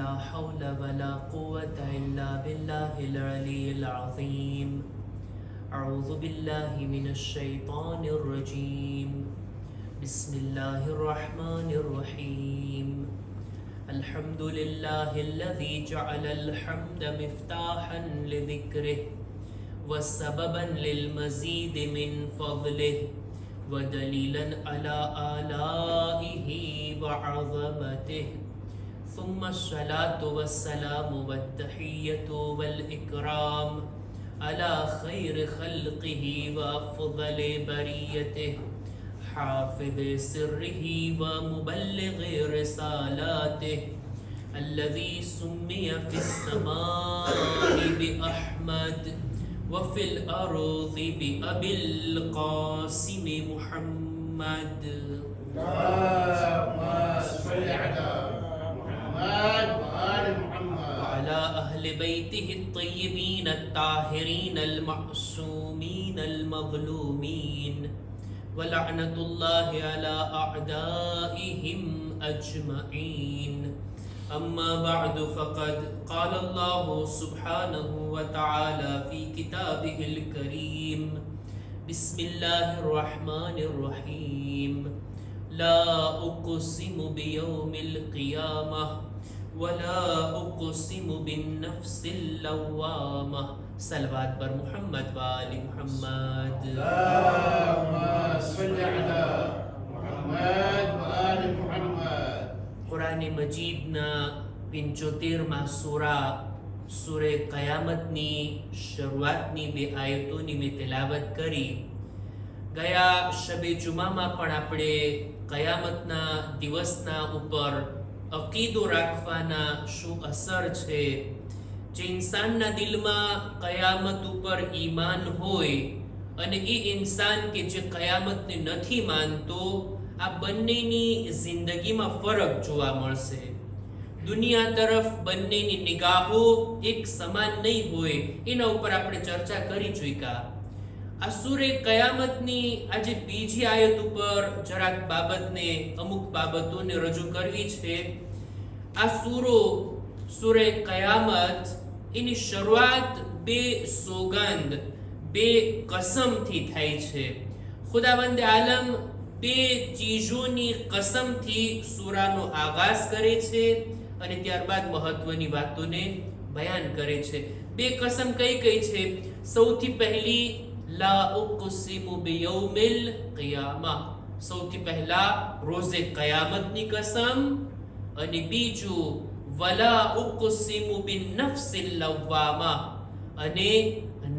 لا حول ولا قوة إلا بالله العلي العظيم. أعوذ بالله من الشيطان الرجيم. بسم الله الرحمن الرحيم. الحمد لله الذي جعل الحمد مفتاحا لذكره وسببا للمزيد من فضله ودليلا على آلائه وعظمته. ثم الصلاة والسلام والتحية والإكرام على خير خلقه وأفضل بريته حافظ سره ومبلغ رسالاته الذي سمي في السماء بأحمد وفي الأرض بأبي القاسم محمد. اللهم صل على محمد وآل محمد وعلى أهل بيته الطيبين الطاهرين المعصومين المظلومين ولعنة الله على أعدائهم أجمعين. أما بعد فقد قال الله سبحانه وتعالى في كتابه الكريم. بسم الله الرحمن الرحيم. لا أقسم بيوم القيامة ولا أقسم بالنفس اللوامة. صلوات بر محمد وآل محمد. اللهم صل على محمد وآل محمد. કુરાન મજીદના 75મા સૂરા સૂરે કયામતની શરૂઆતની 2 આયતોની મેં તિલાવત કરી. ગયા શબે જુમામાં પણ આપણે કયામતના દિવસના ઉપર અકીદો રાખવાના શું અસર છે, જે ઇન્સાનના દિલમાં કયામત ઉપર ઈમાન હોય અને એ ઇન્સાન કે જે કયામતને નથી માનતો, આ બંનેની જિંદગીમાં ફરક જોવા મળશે. દુનિયા તરફ બંનેની નિગાહો એક સમાન નહીં હોય, એના ઉપર આપણે ચર્ચા કરી ચૂક્યા. આ સૂરે કયામતની આજે બીજી આયત ઉપર જરાક બાબતને અમુક બાબતોને રજૂ કરવી છે. આ સૂરે કયામત એની શરૂઆત 2 સોગંદ 2 કસમથી થાય છે. ખુદાવંદ આલમ 2 ચીજોની કસમથી સૂરાનો આગાઝ કરે છે અને ત્યારબાદ મહત્વની વાતોને બયાન કરે છે. 2 કસમ કઈ કઈ છે? સૌથી પહેલી લા ઉકસિમુ બિયૌમિલ કિયામા, સૌથી પહેલા રોઝે કયામતની કસમ, અને બીજું વલા ઉકસિમુ બિન્નફસિલ લવ્વામા, અને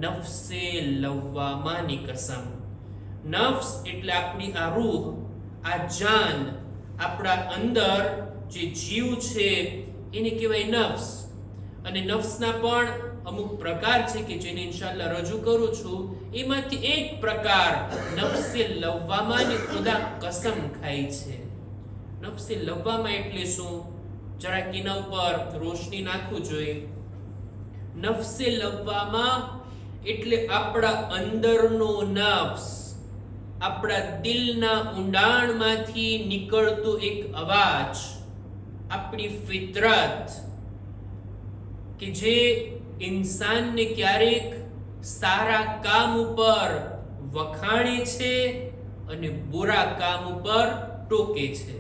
નફસે લવ્વામાની કસમ. નફ્સ એટલે આપણી આ રૂહ, આ જાન, આપણા અંદર જે જીવ છે એને કહેવાય નફ્સ. અને નફ્સના પણ અમુક પ્રકાર છે કે જેને ઇન્શાઅલ્લાહ રજૂ કરું છું. એમાંથી એક પ્રકાર નફસે લવ્વામાની ખુદા કસમ ખાય છે. નફસે લવ્વામા એટલે શું? જરાક એના ઉપર રોશની નાખવું જોઈએ. નફસે લવ્વામા એટલે આપણા અંદરનો નફ્સ, આપણા દિલના ઊંડાણમાંથી નીકળતો એક અવાજ, આપણી ફિતરત કે જે ઇન્સાનને ક્યારેક સારા કામ ઉપર વખાણે છે અને બુરા કામ ઉપર ટોકે છે.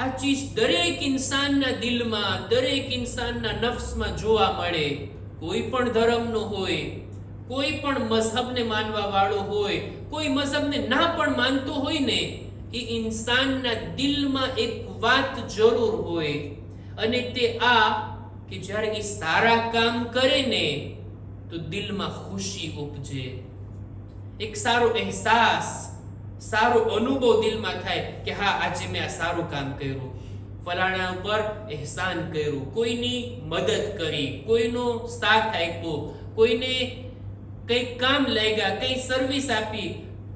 આ ચીજ દરેક ઇન્સાનના દિલમાં, દરેક ઇન્સાનના નફ્સમાં જોવા મળે. કોઈ પણ ધર્મનો હોય, કોઈ પણ મઝહબને માનવા વાળો હોય, કોઈ મઝહબને ના પણ માનતો હોય ને, એ ઇન્સાનના દિલમાં એક વાત જરૂર હોય, અને તે આ કે જ્યારે એ સારા કામ કરે ને તો દિલમાં ખુશી ઉપજે, એક સારો અહેસાસ, સારો અનુભવ દિલમાં થાય કે હા, આજે મેં આ સારું કામ કર્યું, ફલાણા ઉપર અહેસાન કર્યું, કોઈની મદદ કરી, કોઈનો સાથ આપ્યો, કોઈને કંઈક કામ લાગ્યા, કંઈ સર્વિસ આપી,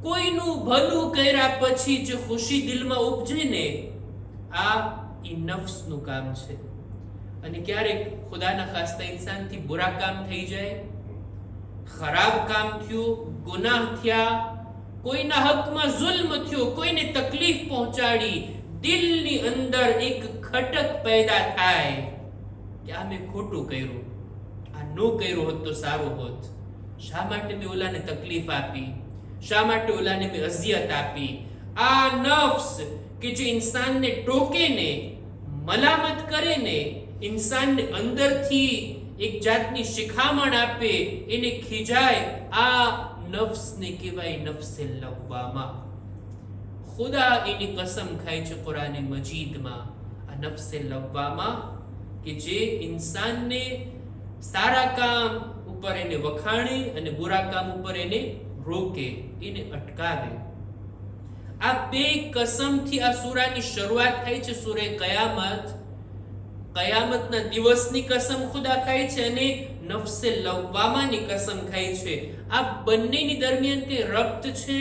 કોઈનું ભલું કર્યા પછી જે ખુશી દિલમાં ઉપજે ને, આ ઈ નફ્સનું કામ છે. અને ક્યારેક ખુદાના ખાસ્તા ઇન્સાનથી બુરા કામ થઈ જાય, ખરાબ કામ થયું, ગુનાહ થયા, કોઈના હકમાં જુલ્મ થયો, કોઈને તકલીફ પહોંચાડી, દિલની અંદર એક ખટક પેદા થાય કે આ મેં ખોટું કર્યું, આ ન કર્યું હોત તો સારું હોત, શા માટે મેં ઓલાને તકલીફ આપી, શા માટે ઓલાને મેં અઝિયત આપી. આ નફ્સ કે જે ઇન્સાનને ટોકે ને, મલામત કરે ને, ઇન્સાનને અંદરથી એક જાતની શિખામણ આપે, એને ખીજાય, આ નફ્સને કહેવાય નફ્સે લવ્વામા. ખુદા એની કસમ ખાય છે કુરાન મજીદમાં, આ નફ્સે લવ્વામા કે જે ઇન્સાનને સારા કામ ઉપર એને વખાણે અને બુરા કામ ઉપર એને રોકે, એને અટકાવે. આ બે કસમથી આ સૂરાની શરૂઆત થાય છે. સૂરે કયામત, કયામતના દિવસની કસમ ખુદા ખાય છે અને નફ્સે લવ્વામાની કસમ ખાય છે. આ બંનેની દરમિયાન કઈ રબ્ત છે?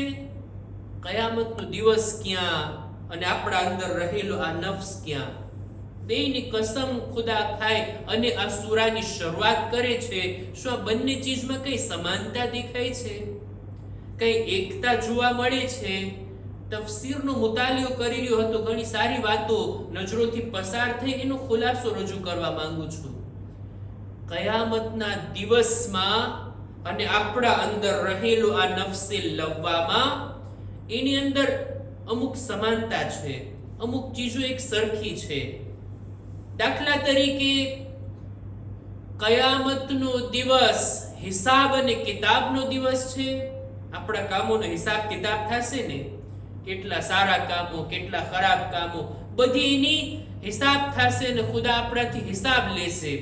કયામતનો દિવસ ક્યાં અને આપણા અંદર રહેલો આ નફ્સ ક્યાં? બેની કસમ ખુદા ખાય અને આ સૂરાની શરૂઆત કરે છે. શું આ બંને ચીજમાં કઈ સમાનતા દેખાય છે? કઈ એકતા જોવા મળે છે? તફસીરનો મુતાલિયો કરી રહ્યો હતો, ઘણી સારી વાતો નજરોથી પસાર થઈ, એનો ખુલાસો રજૂ કરવા માંગુ છું. કયામતના દિવસમાં અને આપણા અંદર રહેલો આ નફ્સે લવ્વામા, એની અંદર અમુક સમાનતા છે, અમુક ચીજો એક સરખી છે. દાખલા તરીકે કયામતનો દિવસ હિસાબ અને કિતાબનો દિવસ છે. આપણા કામોનો હિસાબ કિતાબ થશે ને, કેટલા સારા કામો, કેટલા ખરાબ કામો, બધી એની હિસાબ થશે અને ખુદા આપણાથી હિસાબ લેશે.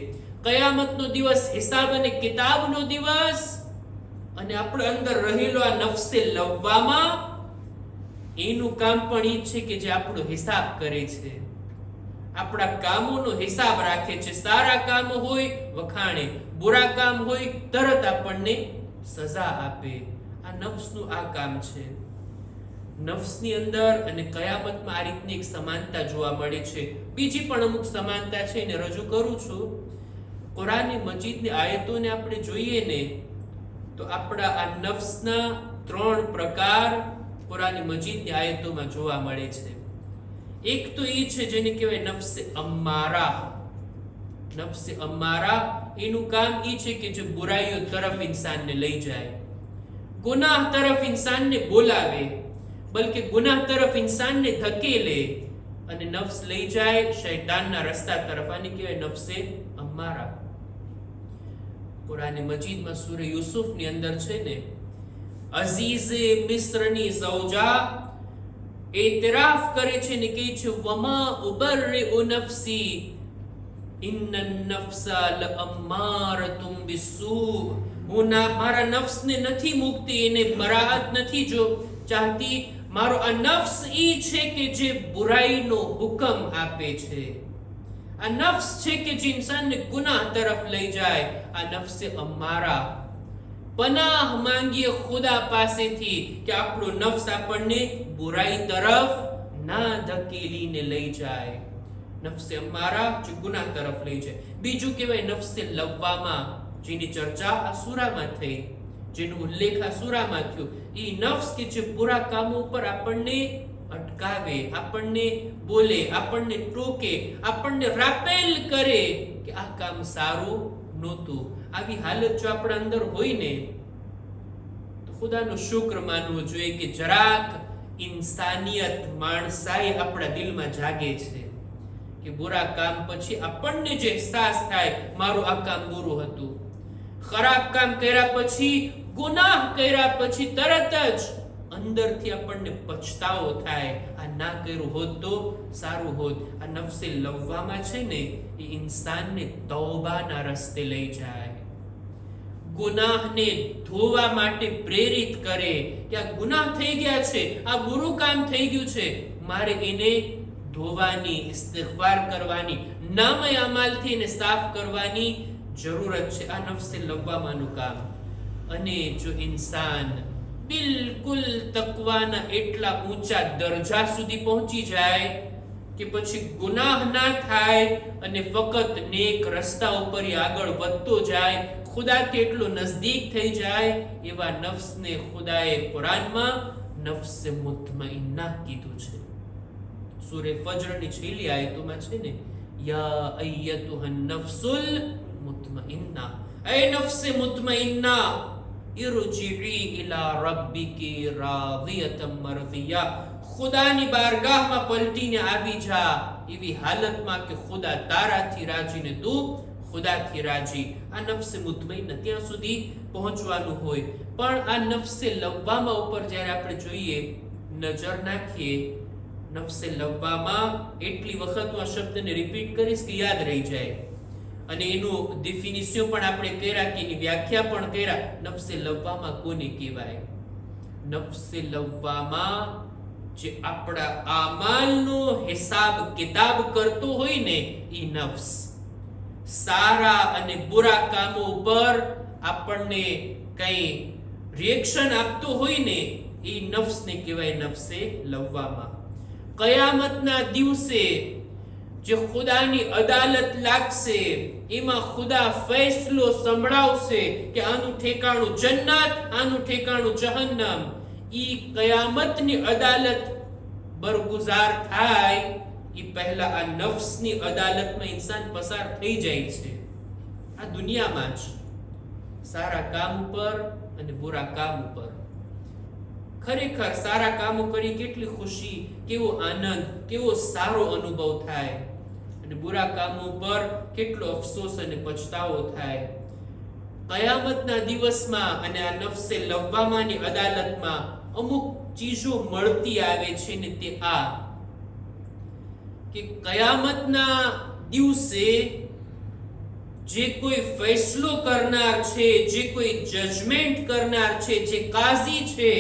કયામતનો દિવસ હિસાબ અને કિતાબનો દિવસ, અને આપણા અંદર રહેલો આ નફ્સે લવ્વામા, એનું કામ પણ એ છે કે જે આપણો હિસાબ કરે છે, આપણા કામોનો હિસાબ રાખે છે. સારા કામ હોય વખાણે, બુરા કામ હોય તરત આપણને સજા આપે. આ નફ્સનું આ કામ છે. નફ્સની અંદર અને કયામતમાં આ રીતની એક સમાનતા જોવા મળે છે. બીજી પણ અમુક સમાનતા છે, એને રજૂ કરું છું. કુરાન મજીદની આયતોને આપણે જોઈએ ને તો આપણા આ નફ્સના 3 પ્રકાર કુરાન મજીદની આયતોમાં જોવા મળે છે. એક તો એ છે જેને કહેવાય નફ્સે અમ્મારા. નફ્સે અમ્મારા એનું કામ એ છે કે જે બુરાઈઓ તરફ ઇન્સાનને લઈ જાય, ગુનાહ તરફ ઇન્સાનને બોલાવે, બલકે ગુનાહ તરફ ઇન્સાનને ધકેલે અને નફ્સ લઈ જાય શૈતાનના રસ્તા તરફ. આને કહેવાય નફ્સે અમ્મારા. કુરાન મજીદમાં સૂરે યુસુફની અંદર છે ને, અઝીઝે મિસ્રની ઝૌજા એતરાફ કરે છે ને કહે છે, વમા ઉબર્રિઉ નફસી ઇન્નન નફ્સા લઅમ્મારતુમ બિસ્સૂ. હું મારા નફ્સને નથી મુકતી, એને બરાઅત નથી જો ચાહતી. મારો આ નફ્સ ઈ છે કે જે બુરાઈનો હુકમ આપે છે. આ નફ્સ છે કે જે ઇન્સાનને ગુનાહ તરફ લઈ જાય. આ નફ્સે અમ્મારા. પનાહ માંગીએ ખુદા પાસેથી કે આપણો નફ્સ આપણને બુરાઈ તરફ ના ધકેલીને લઈ જાય. નફ્સે અમ્મારા જે ગુનાહ તરફ લઈ જાય. બીજું કહેવાય નફ્સે લવ્વામા, જેની ચર્ચા આ સૂરામાં થઈ, જેનો ઉલ્લેખ આ સૂરામાં થયો. એ નફ્સ કે જે બુરા કામો ઉપર આપણને અટકાવે, આપણને બોલે, આપણને ટોકે, આપણને રાપેલ કરે કે આ કામ સારું નહોતું. આવી હાલત જો આપણા અંદર હોય ને તો ખુદાનો શુક્ર માનવો જોઈએ કે જરાક ઇન્સાનિયત, માણસાઈ આપણા દિલમાં જાગે છે. કે બુરા કામ પછી આપણને જે અહેસાસ થાય, મારું આ કામ બુરું હતું. ખરાબ કામ કર્યા પછી, ગુનાહ કર્યા પછી તરત જ અંદરથી આપણને પછતાવો થાય, આ ના કર્યું હોત તો સારું હોત. આ નફ્સે લવ્વામા છે ને, એ ઇન્સાનને તૌબાના રસ્તે લઈ જાય, ગુનાહને ધોવા માટે પ્રેરિત કરે કે આ ગુનાહ થઈ ગયા છે, આ બુરું કામ થઈ ગયું છે, મારે એને ધોવાની, ઇસ્તિગફાર કરવાની, નામે અમાલથી એને સાફ કરવાની જરૂરત છે. આ નફ્સે લવ્વામાનું કામ. અને જો ઇન્સાન બિલકુલ તકવાના એટલા ઊંચા દરજા સુધી પહોંચી જાય કે પછી ગુનાહ ના થાય અને ફક્ત નેક રસ્તા ઉપર આગળ વધતો જાય, ખુદાથી એટલો નજદીક થઈ જાય, એવા નફ્સને ખુદાએ કુરાનમાં નફ્સે મુતમઈન્ના કીધું છે. સૂરે ફજરની છેલ્લી આયતોમાં છે ને, યા અય્યતુહન નફ્સુલ મુતમઇન્ના, એ નફ્સે મુતમઇન્ના ઇરજીઈ ઇલા રબ્બિકી રાદિયતમ મરદિયા, ખુદાની બારગાહમાં પલટીને આવી જા એવી હાલતમાં કે ખુદા તારાથી રાજી ને તું ખુદાથી રાજી. આ નફ્સે મુતમઇન્ના ત્યાં સુધી પહોંચવાનું હોય. પણ આ નફ્સે લવ્વામા ઉપર જ્યારે આપણે જોઈએ, નજર નાખીએ, નફ્સે લવ્વામા એટલી વખત હું આ શબ્દને રિપીટ કરીશ કે યાદ રહી જાય, અને એનું ડેફિનિશન પણ આપણે કર્યા કે એની વ્યાખ્યા પણ કર્યા. નફ્સે લવ્વામા કોને કહેવાય? નફ્સે લવ્વામા જે આપણા આમાલનો હિસાબ કિતાબ કરતો હોય ને, એ નફ્સ સારા અને બુરા કામો ઉપર આપણને કઈ રિએક્શન આપતો હોય ને, એ નફ્સને કહેવાય નફ્સે લવ્વામા. કયામતના દિવસે જે ખુદાની અદાલત લાગશે, એમાં ખુદા ફેસલો સંભળાવશે કે આનું ઠેકાણું જન્નત, આનું ઠેકાણું જહન્નમ. ઈ કયામતની અદાલત બરગુજાર થાય એ પહેલા આ નફ્સની અદાલતમાં ઇન્સાન પસાર થઈ જાય છે. આ દુનિયામાં જ સારા કામ ઉપર અને બુરા કામ ઉપર. ખરેખર સારા કામો કરી કેટલી ખુશી, કેવો આનંદ, કેવો સારો અનુભવ થાય, અને બુરા કામો પર કેટલો અફસોસ અને પછતાવો થાય. કયામતના દિવસમાં અને આ નફ્સે લવ્વામાની અદાલતમાં અમુક ચીજો મળતી આવે છે, ને તે આ કે કયામતના દિવસે જે કોઈ ફેસલો કરનાર છે, જે કોઈ જજમેન્ટ કરનાર છે, જે કાઝી છે,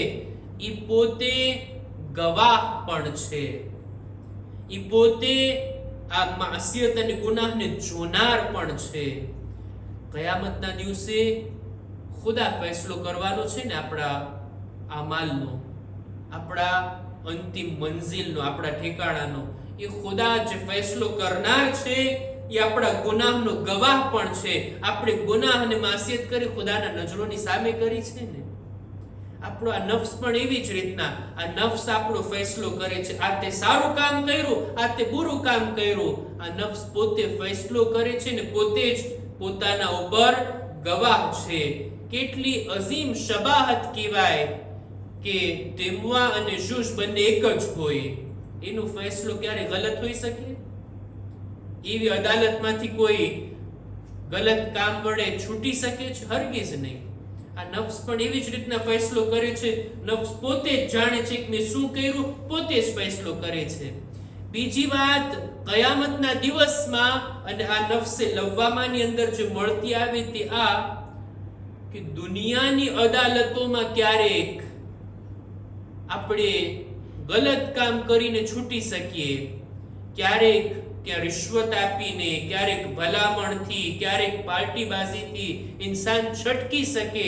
એ પોતે ગવાહ પણ છે. એ પોતે આ માસિયત અને ગુનાહને જોનાર પણ છે. કયામતના દિવસે ખુદા ફેસલો કરવાનો છે ને આપણા આમાલનો, આપણા અંતિમ મંઝિલનો, આપણા ઠેકાણાનો. એ ખુદા જે ફેસલો કરનાર છે, એ આપણા ગુનાહનો ગવાહ પણ છે. આપણે ગુનાહ અને માસિયત કરી ખુદાના નજરોની સામે કરી છે ને. આપણો આ નફ્સ પણ એવી જ રીતના આ નફ્સ આપણો ફેસલો કરે છે. આ તે સારું કામ કર્યું, આ તે બુરું કામ કર્યું. આ નફ્સ પોતે ફેસલો કરે છે ને પોતે જ પોતાના ઉપર ગવાહ છે. કેટલી અઝીમ શબાહત કહેવાય કે તેમવા અને જુશ બંને એક જ હોય. એનો ફેસલો ક્યારે ગલત હોઈ શકે? એવી અદાલતમાંથી કોઈ ગલત કામ વડે છૂટી શકે છે? હરગીઝ નહીં. આ નફ્સ પણ એવી જ રીતના ફેસલો કરે છે. નફ્સ પોતે જ જાણે છે કે મેં શું કર્યું, પોતે જ ફેસલો કરે છે. બીજી વાત, કયામતના દિવસમાં અને આ નફ્સે લવ્વામાની અંદર જે મળતી આવે તે આ કે દુનિયાની અદાલતોમાં ક્યારેક આપણે ગલત કામ કરીને છૂટી શકીએ, ક્યારેક ક્યાં રિશ્વત આપીને, ક્યારેક ભલામણથી, ક્યારેક પાર્ટીબાજીથી ઇન્સાન છટકી શકે.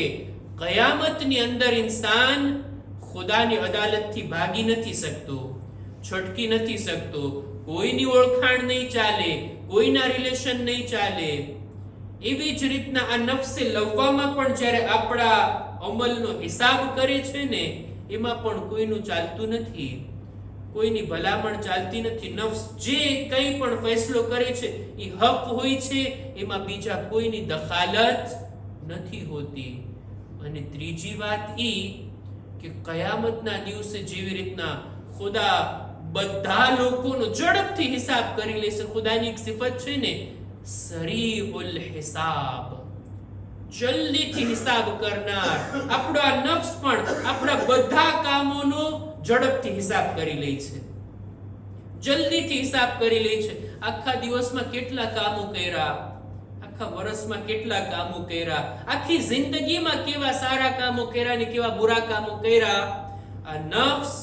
કયામતની અંદર ઇન્સાન ખુદાની અદાલતથી ભાગી નથી શકતો, છટકી નથી શકતો. કોઈની ઓળખાણ નહીં ચાલે, કોઈના રિલેશન નહીં ચાલે. એવી જ રીતના આ નફ્સે લવ્વામાં પણ જ્યારે આપણા અમલનો હિસાબ કરે છે ને, એમાં પણ કોઈનું ચાલતું નથી, કોઈની ભલામણ ચાલતી નથી. નફ્સ જે કંઈ પણ ફેસલો કરે છે એ હક હોય છે, એમાં બીજા કોઈની દખાલત નથી હોતી. અને ત્રીજી વાત એ કે કયામતના દિવસે જેવી રીતના ખુદા બધા લોકોનો ઝડપથી હિસાબ કરી લેશે. ખુદાની એક સિફત છે ને, સરીઉલ હિસાબ, જલ્દીથી હિસાબ કરનાર. આપણો આ નફ્સ પણ આપણા બધા કામોનો ઝડપથી હિસાબ કરી લે છે, જલ્દીથી હિસાબ કરી લે છે. આખા દિવસમાં કેટલા કામો કર્યા, આખા વર્ષમાં કેટલા કામો કર્યા, આખી જિંદગીમાં કેવા સારા કામો કર્યા ને કેવા બુરા કામો કર્યા. આ નફ્સ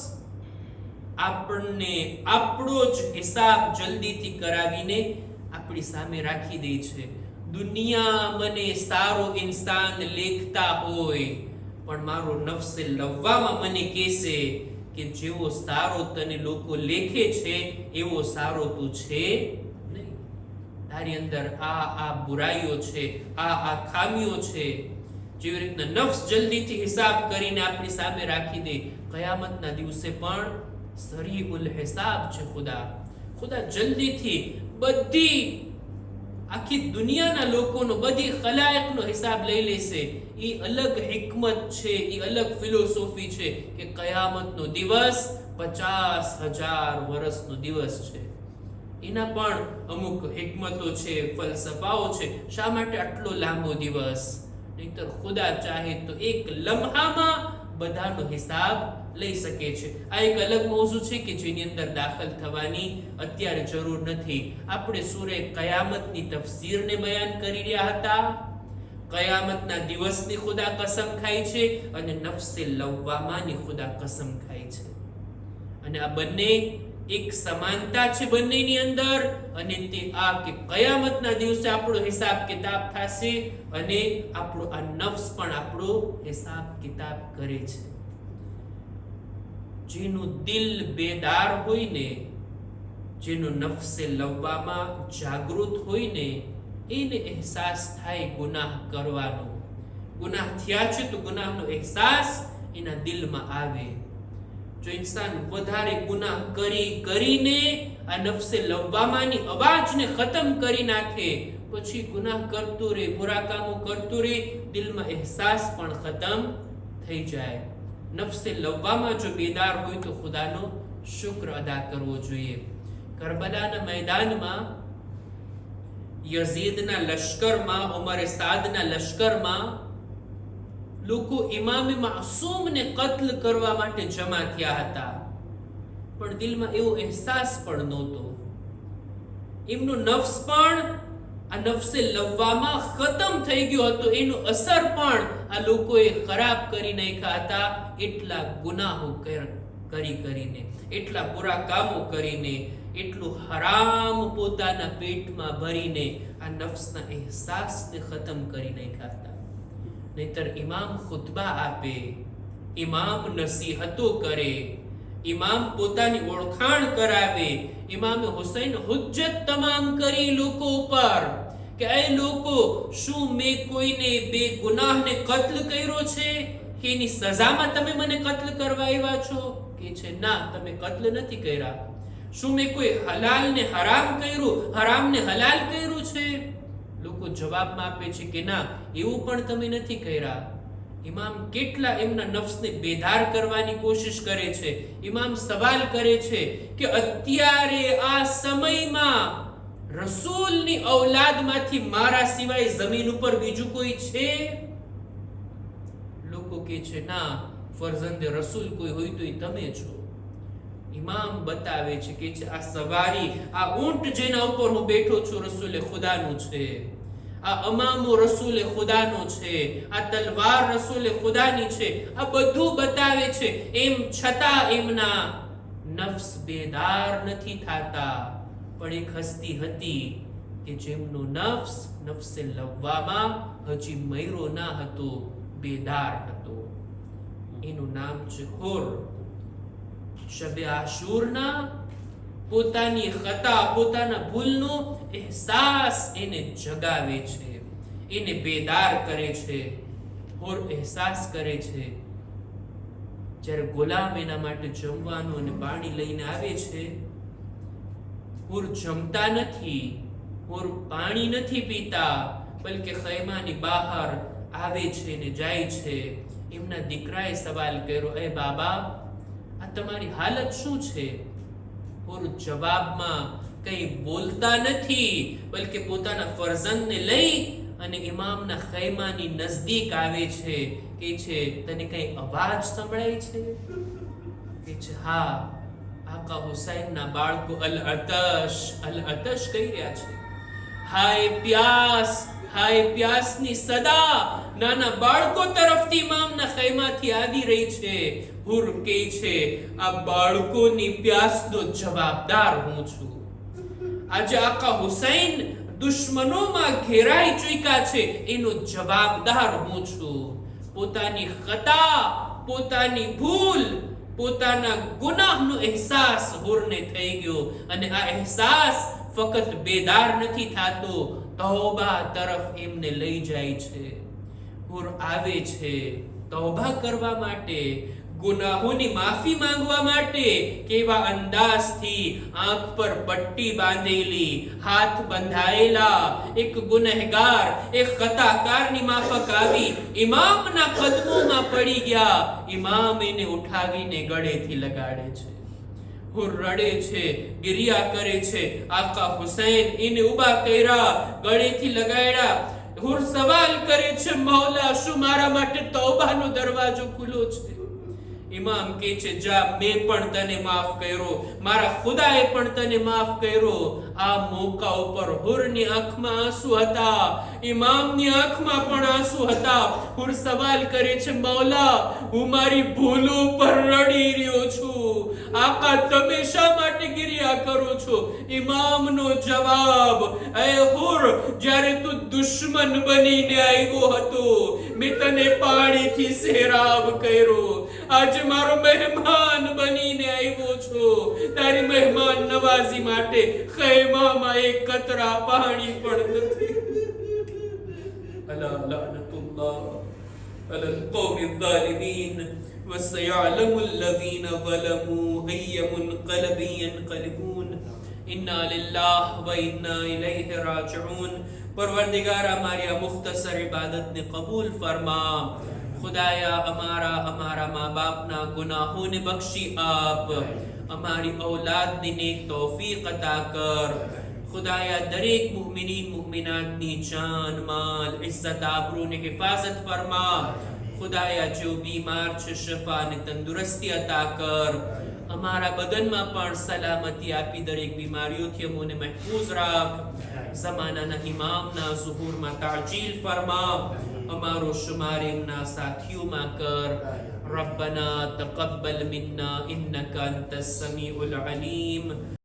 આપણને આપણો જ હિસાબ જલ્દીથી કરાવીને આપણી સામે રાખી દે છે. દુનિયા મને સારો ઇન્સાન લેખતા હોય, પણ મારો નફ્સે લવ્વામાં મને કહેશે કે જેવો સારો તને લોકો લેખે છે એવો સારો તું છે નહીં. તારી અંદર આ બુરાઈઓ છે, આ ખામીઓ છે. જેવી રીતના નફ્સ જલ્દીથી હિસાબ કરીને આપણી સામે રાખી દે, કયામતના દિવસે પણ સરીઉલ હિસાબ છે ખુદા જલ્દીથી બધી આખી દુનિયાના લોકોનો, બધી ખલાયકનો હિસાબ લઈ લેશે. એ અલગ હિકમત છે, એ અલગ ફિલોસોફી છે કે કયામતનો દિવસ 50,000 વર્ષનો દિવસ છે. એના પણ અમુક હિકમતો છે, ફલસફાઓ છે. શા માટે આટલો લાંબો દિવસ? નહીંતર ખુદા ચાહે તો એક લમ્હામાં બધાનો હિસાબ લઈ શકે છે. આ એક અલગ મૌજુ છે કે જેની અંદર દાખલ થવાની અત્યારે જરૂર નથી. આપણે સૂરે કયામતની તફસીરને બયાન કરી રહ્યા હતા. કયામતના દિવસની ખુદા કસમ ખાય છે અને નફસે લવ્વામાની ખુદા કસમ ખાય છે. અને આ બંને એક સમાનતા છે બંનેની અંદર, અને તે આ કે કયામતના દિવસે આપણો હિસાબ કિતાબ થશે અને આપણો આ નફ્સ પણ આપણો હિસાબ કિતાબ કરે છે. જેનું દિલ બેદાર હોય ને, જેનું નફસે લવ્વામાં જાગૃત હોય ને, એને અહેસાસ થાય ગુનાહ કરવાનો. ગુનાહ થયા છે તો ગુનાહનો અહેસાસ એના દિલમાં આવે. જો ઇન્સાન વધારે ગુનાહ કરીને આ નફસે લવ્વામાની અવાજને ખતમ કરી નાખે, પછી ગુનાહ કરતું રહે, બુરા કામો કરતું રહે, દિલમાં અહેસાસ પણ ખતમ થઈ જાય. નફસે લવ્વામા જો બેદાર હોય તો ખુદાનો શુક્ર અદા કરવો જોઈએ. કરબલાના મેદાનમાં યઝીદના લશ્કરમાં, ઉમર સાદના લશ્કરમાં લોકો ઇમામે માસૂમને કત્લ કરવા માટે જમા થયા હતા, પણ દિલમાં એવો અહેસાસ પણ નહોતો. એમનો નફ્સ પણ આ નફસે લવ્વામાં ખતમ થઈ ગયો હતો. એનો અસર પણ આ લોકોએ ખરાબ કરી નાખ્યા હતા. એટલા ગુનાહો કરીને, એટલા બુરા કામો કરીને, એટલું હરામ પોતાના પેટમાં ભરીને આ નફ્સના અહેસાસને ખતમ કરી નાખ્યા હતા. નહીતર ઇમામ ખુતબા આપે, ઇમામ નસીહતો કરે, ઇમામ પોતાની ઓળખાણ કરાવે, ઇમામ હુસૈન હુજ્જત તમામ કરી લોકો ઉપર કે એ લોકો, શું મેં કોઈને બે ગુનાહને કત્લ કર્યો છે કે એની સજામાં તમે મને કત્લ કરવા આવ્યા છો? કે છે ના, તમે કત્લ નથી કર્યા. શું મેં કોઈ હલાલને હરામ કર્યું, હરામને હલાલ કર્યું છે? લોકો જવાબમાં આપે છે કે ના, એવું પણ તમે નથી કર્યા. ઇમામ કેટલા એમના નફ્સને બેદાર કરવાની કોશિશ કરે છે. ઇમામ સવાલ કરે છે કે અત્યારે આ સમયમાં રસૂલની ઔલાદમાંથી મારા સિવાય જમીન ઉપર બીજું કોઈ છે? લોકો કહે છે ના, ફરજંદે રસૂલ કોઈ હોય તો એ તમે છો. ઇમામ બતાવે છે કે આ સવારી, આ ઊંટ જેના ઉપર હું બેઠો છું, રસૂલે ખુદાનું છે. આ અમામો રસૂલે ખુદાનો છે. આ તલવાર રસૂલે ખુદાની છે. આ બધું બતાવે છે. એમ છતાં એમના નફ્સ બેદાર નથી થતા. પણ એક હસ્તી હતી કે જેમનો નફ્સ નફસે લવ્વામાં હજી મયરો ના હતો, બેદાર હતો. એનું નામ છે હુર. શબે આશુરના પોતાની ખતા, પોતાના ભૂલનો અહેસાસ એને જગાવે છે, એને બેદાર કરે છે. હુર અહેસાસ કરે છે જ્યારે ગુલામ એના માટે જમવાનું અને પાણી લઈને આવે છે, હુર જમતા નથી, હુર પાણી નથી પીતા, બલકે ખૈમાની બહાર આવે છે ને જાય છે. એમના દીકરાએ સવાલ કર્યો, એ બાબા, આ તમારી હાલત શું છે? હુર જવાબમાં કંઈ બોલતા નથી, બલકે પોતાના ફરજંદને લઈ અને ઇમામના ખૈમાની નજદીક આવે છે. કે છે તને કઈ અવાજ સંભળાય છે? કે છે હા, આકા હુસૈનના બાળકો અલ અતશ કહી રહ્યા છે. હાય પ્યાસ, હાય પ્યાસની સદા નાના બાળકો તરફથી ઇમામના ખૈમાથી આવી રહી છે. હુર કહે છે આ બાળકોની પ્યાસનો જવાબદાર હું છું. આજે આકા હુસૈન દુશ્મનોમાં ઘેરાઈ ચૂક્યા છે, એનો જવાબદાર હું છું. પોતાની ખતા, પોતાની ભૂલ, પોતાના ગુનાહનો અહેસાસ હુરને થઈ ગયો. અને આ અહેસાસ ફક્ત બેદાર નથી થતો, તૌબા તરફ એમને લઈ જાય છે. હુર આવે છે તૌબા કરવા માટે, ગુનાહોની માફી માંગવા માટે કેવા અંદાજથી આંખ પર પટ્ટી બાંધેલી, હાથ બંધાયેલા એક ગુનેહગાર, એક ખતાકારની માફક આવી ઇમામના કદમોમાં પડી ગયા. ઇમામ એને ઉઠાવીને ગળેથી લગાડે છે. હુર રડે છે, ગિરિયા કરે છે. આકા હુસૈન એને ઊભા કર્યા, ગળેથી લગાડ્યા. હુર સવાલ કરે છે, મૌલા, શું મારા માટે તૌબાનો દરવાજો ખુલ્લો છે? ઇમામ કહે છે, જા, મેં પણ તને માફ કર્યો, મારા ખુદાએ પણ તને માફ કર્યો. આ મોકા ઉપર હુરની આંખમાં આંસુ હતા, ઇમામની આંખમાં પણ આંસુ હતા. હુર સવાલ કરે છે, મૌલા, હું મારી ભૂલો પર રડી રહ્યો છું. આકા, તમે શા માટે ગિરિયા કરો છો? ઇમામનો જવાબ, એ હુર, જ્યારે તું દુશ્મન બનીને આવ્યો હતો, મેં તને પાણીથી સેરાબ કર્યો. આજે મારો મહેમાન બનીને આવ્યો છો. તારી મહેમાન નવાઝી માટે ખૈમામાં એક કતરા પાણી પણ નથી. અલા લઅનતુલ્લાહ અલલ કૌમિઝ ઝાલિમીન વસયઅલમુલ લઝીના ઝલમૂ અય્ય મુન્કલબિન યન્કલિબૂન. ઇન્ના લિલ્લાહ વ ઇન્ના ઇલૈહિ રાજિഊન. પરવરદિગાર, અમારી આ મુખ્તસર ઇબાદતને કબૂલ ફરમા. ખુદાયા, અમારા મા બાપના ગુનાહોને બક્ષી આપ. અમારી ઔલાદને નેક તૌફીક અતા કર. ખુદાયા, દરેક મુમિનીન મુમિનાતની જાન, માલ, ઇઝ્ઝત, આબરૂને હિફાઝત ફરમા. ખુદાયા, જો બીમાર છે, શફા ને તંદુરસ્તી અતા કર. અમારા બદનમાં પણ સલામતી આપી દરેક બીમારીઓથી અમોને મહેફૂઝ રાખ. ઝમાનાના ઇમામના ઝુહૂરમાં તાજીલ ફરમા. અમારો શુમાર એમના સાથીઓમાં કર. ربنا تقبل منا إنك أنت السميع العليم